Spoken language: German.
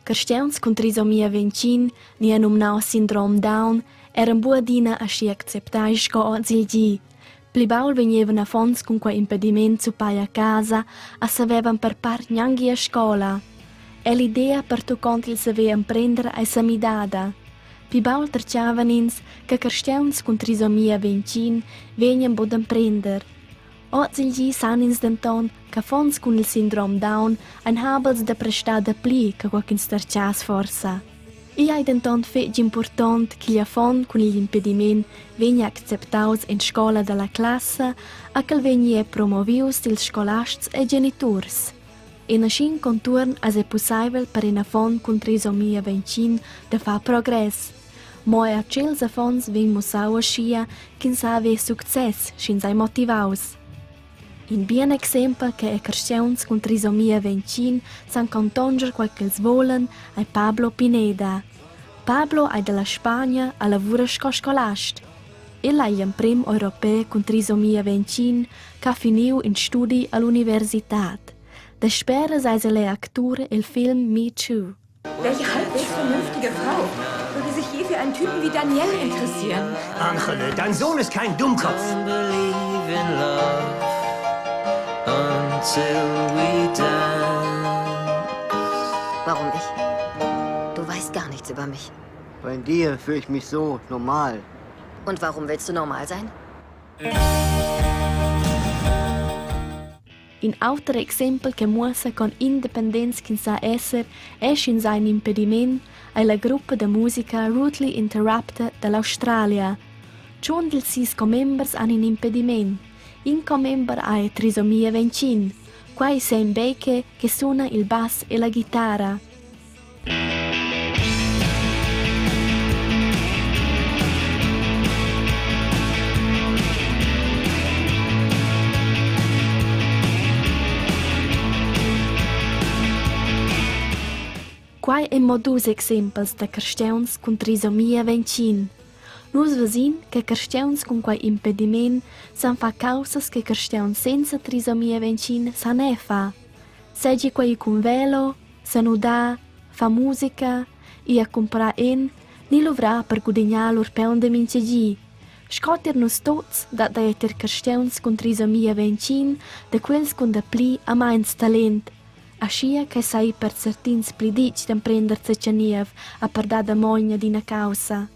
Carsteuns con trisomia 25, ni anomenau sindrom Down, eran buadina a si acceptai sco o zilgi. Pli baul venievan a fons con quei impediment su pai a casa, a savevan per part gnanghi a scola. E l'idea per tu cont il savean prender ai samidada. Pli baul terciavan ins che carsteuns con trisomia 25 vegnan bodan prender. O zilgi san ins denton che fons con il sindrom Down ein habels da prestada pli che qualcun starcias forsa. I hai denton fetg important che gli affon con gli impediment vegna acceptaus in scola della classe a che vegna promovius dils scolasts e genitors. E nascin conturn as è possibile per un affon con trisomia 25 da fa progress. Moi a cels affons vegn musau a schia che sa ave success schin sai motivaus. In bien exempel che è carsteuns con trisomia 25 san contonger qualches volen ai Pablo Pineda. Pablo è della Spagna a lavora scolast. El è il prim europeo con trisomia 25 che ha finito in studi all'università. Da spera sei le Akteur il film Me Too. Welche halbwegs vernünftige Frau würde sich je für einen Typen wie Daniel interessieren? Angele, dein Sohn ist kein Dummkopf. Warum ich? Du weißt gar nichts über mich. Bei dir fühle ich mich so normal. Und warum willst du normal sein? In altro exempel che muossa con independenza che sa esser è in sein impediment è la gruppa de musica Rudely Interrupted dall'Australia. Cion dels sis comembers han in impediment. In comember ha trisomia 25. Quai Sam Baker che suona il bass e la chitarra. Quai è modus exempels de carsteuns con trisomia 25. Nus vesin che carsteuns con quai impediment san fa causas che carsteuns senza trisomia 25 san e fa. Seggi quai con velo, sanudà, fa musica, e a comprar ni lovrà per gudignar lor peun de mincegi. Scotter nus tots dat da eter carsteuns con trisomia 25 de quels con da pli a mains talent. Ascia che sai per certins pli dic d'emprender ceniev a per da mogna d'ina causa.